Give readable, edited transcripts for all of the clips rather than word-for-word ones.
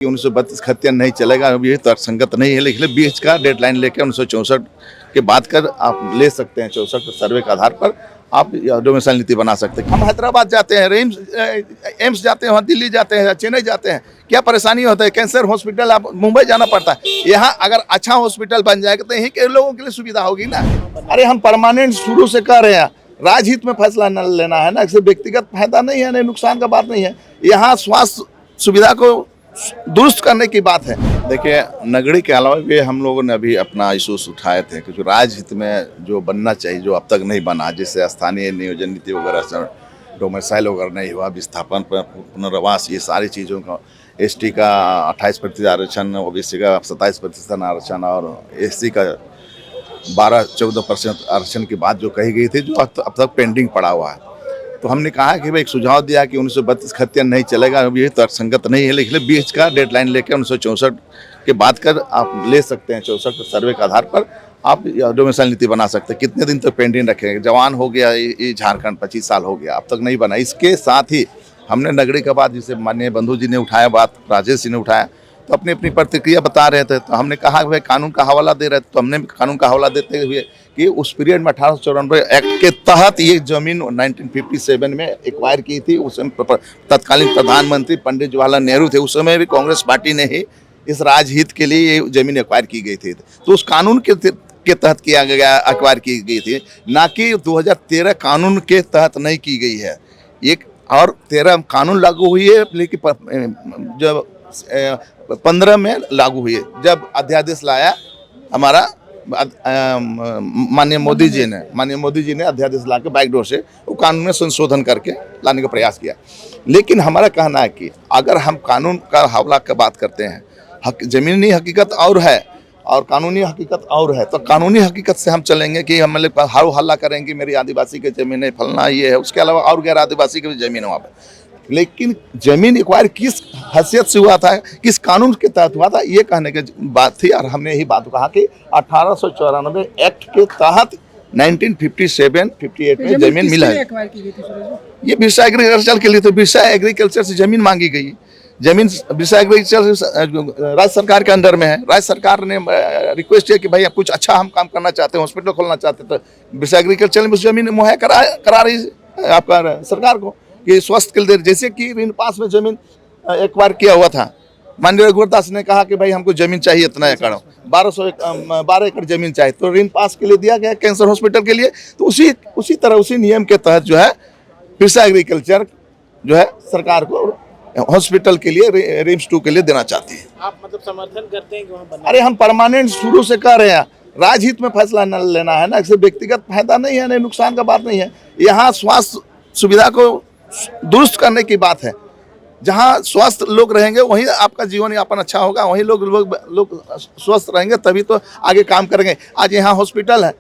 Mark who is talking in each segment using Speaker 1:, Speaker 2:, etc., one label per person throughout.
Speaker 1: 1932 खतियान नहीं चलेगा, अब ये तर्कसंगत नहीं है, लेकिन बीच का डेडलाइन लेकर 1964 के बाद कर आप ले सकते हैं। 64 सर्वे के आधार पर आप डोमिसाइल नीति बना सकते हैं। हम हैदराबाद जाते हैं, एम्स जाते हैं, वहाँ दिल्ली जाते हैं, चेन्नई जाते हैं, क्या परेशानी होता है? कैंसर हॉस्पिटल आप मुंबई जाना पड़ता है। यहाँ अगर अच्छा हॉस्पिटल बन जाएगा तो यहीं के लोगों के लिए सुविधा होगी ना। अरे हम परमानेंट शुरू से कर रहे हैं, राजहित में फैसला न लेना है ना, इससे व्यक्तिगत फायदा नहीं है, नहीं नुकसान का बात नहीं है। यहाँ स्वास्थ्य सुविधा को दुरुस्त करने की बात है। देखिए, नगरी के अलावा भी हम लोगों ने अभी अपना इशूज उठाए थे कि जो राजहित में जो बनना चाहिए, जो अब तक नहीं बना, जैसे स्थानीय नियोजन नीति वगैरह, डोमिसाइल वगैरह नहीं हुआ, विस्थापन पर पुनर्वास, ये सारी चीज़ों का, एसटी का 28% आरक्षण, ओबीसी का 27% आरक्षण और एससी का 12-14% आरक्षण की बात जो कही गई थी, जो अब तक पेंडिंग पड़ा हुआ है। तो हमने कहा कि भाई एक सुझाव दिया कि 1932 खतियान नहीं चलेगा, अब ये तर्कसंगत नहीं है, लेकिन बीच का डेडलाइन लेकर 1964 के बाद कर आप ले सकते हैं। 64 सर्वे के आधार पर आप डोमिसाइल नीति बना सकते हैं। कितने दिन तक पेंडिंग रखेंगे? जवान हो गया ये झारखंड, 25 साल हो गया, अब तक नहीं बना। इसके साथ ही हमने नगरी का बात, जिसे माननीय बंधु जी ने उठाया, बात राजेश जी ने उठाया, तो अपनी अपनी प्रतिक्रिया बता रहे थे। तो हमने कहा कि भाई कानून का हवाला दे रहे थे, तो हमने कानून का हवाला देते हुए कि उस पीरियड में 1894 एक्ट के तहत ये जमीन 1957 में एक्वायर की थी। उस समय तत्कालीन प्रधानमंत्री पंडित जवाहरलाल नेहरू थे, उस समय भी कांग्रेस पार्टी ने ही इस राजहित के लिए ये जमीन एक्वायर की गई थी। तो उस कानून के तहत किया गया, एक्वायर की गई थी, ना कि 2013 कानून के तहत नहीं की गई है। एक और 13 कानून लागू हुई है, लेकिन जब 15 में लागू हुई है, जब अध्यादेश लाया हमारा माननीय मोदी जी ने अध्यादेश ला के बैकडोर से वो कानून में संशोधन करके लाने का प्रयास किया। लेकिन हमारा कहना है कि अगर हम कानून का हवाला की बात करते हैं, जमीनी हकीकत और है और कानूनी हकीकत और है, तो कानूनी हकीकत से हम चलेंगे कि हम हाउ हल्ला करेंगे मेरी आदिवासी की जमीन है, फलना ये है, उसके अलावा और गैर आदिवासी की भी जमीन है वहाँ पर। लेकिन जमीन एक्वायर किस हैसियत से हुआ था, किस कानून के तहत हुआ था, ये कहने की बात थी। और हमने यही बात कहा कि 1894 एक्ट के तहत 1957-58 में जमीन मिला है। ये बिरसा एग्रीकल्चर के लिए, तो बिरसा एग्रीकल्चर से जमीन मांगी गई। जमीन बिरसा एग्रीकल्चर राज्य सरकार के अंडर में है। राज्य सरकार ने रिक्वेस्ट किया कि भाई आप कुछ अच्छा हम काम करना चाहते हैं, हॉस्पिटल खोलना चाहते हैं, तो बिरसा एग्रीकल्चर में उस जमीन मुहैया करा रही आपका सरकार को कि स्वास्थ्य के लिए। जैसे कि ऋण पास में जमीन एक्वायर किया हुआ था, माननीय रघुवरदास ने कहा कि भाई हमको जमीन चाहिए इतना एकड़, 12 एकड़ जमीन चाहिए, तो ऋण पास के लिए दिया गया कैंसर हॉस्पिटल के लिए। तो उसी तरह उसी नियम के तहत जो है बिरसा एग्रीकल्चर जो है सरकार को हॉस्पिटल के लिए, रिम्स 2 के लिए देना चाहती है।
Speaker 2: आप मतलब समर्थन करते हैं कि वहाँ बनना?
Speaker 1: अरे हम परमानेंट शुरू से कर रहे हैं, राजहित में फैसला न लेना है ना, इससे व्यक्तिगत फायदा नहीं है, नहीं नुकसान का बात नहीं है। यहाँ स्वास्थ्य सुविधा को दुरुस्त करने की बात है। जहाँ स्वस्थ लोग रहेंगे वहीं आपका जीवन यापन अच्छा होगा, वहीं लोग स्वस्थ रहेंगे, तभी तो आगे काम करेंगे। आज यहाँ हॉस्पिटल है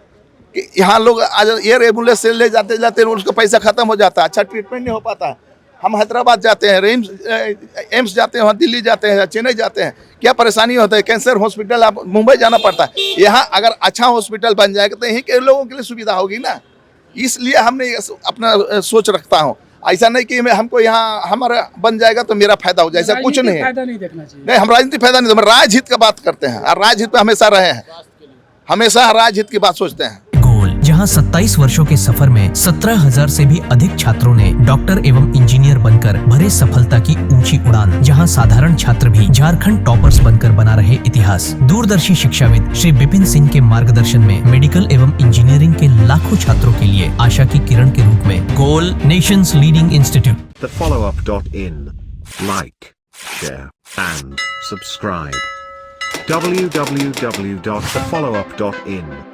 Speaker 1: कि यहाँ लोग आज एयर एम्बुलेंस से ले जाते उसका पैसा खत्म हो जाता है, अच्छा ट्रीटमेंट नहीं हो पाता है। हम हैदराबाद जाते हैं, एम्स जाते हैं, वहाँ दिल्ली जाते हैं, चेन्नई जाते हैं, क्या परेशानी होता है? कैंसर हॉस्पिटल आप मुंबई जाना पड़ता है। यहाँ अगर अच्छा हॉस्पिटल बन जाएगा तो यहीं के लोगों के लिए सुविधा होगी ना। इसलिए हमने अपना सोच रखता हूँ, ऐसा नहीं कि हमको यहाँ हमारा बन जाएगा तो मेरा फायदा हो जाए, ऐसा कुछ नहीं है।
Speaker 2: फायदा नहीं देखना चाहिए।
Speaker 1: नहीं, हम राजनीति फायदा नहीं, हम राजहित का बात करते हैं और राजहित पे हमेशा रहे हैं, हमेशा राजहित की बात सोचते हैं।
Speaker 3: जहां 27 वर्षों के सफर में 17,000 से भी अधिक छात्रों ने डॉक्टर एवं इंजीनियर बनकर भरे सफलता की ऊंची उड़ान, जहां साधारण छात्र भी झारखंड टॉपर्स बनकर बना रहे इतिहास। दूरदर्शी शिक्षाविद श्री विपिन सिंह के मार्गदर्शन में मेडिकल एवं इंजीनियरिंग के लाखों छात्रों के लिए आशा की किरण के रूप में गोल, nation's leading institute.
Speaker 4: thefollowup.in. Like, share and subscribe. www.thefollowup.in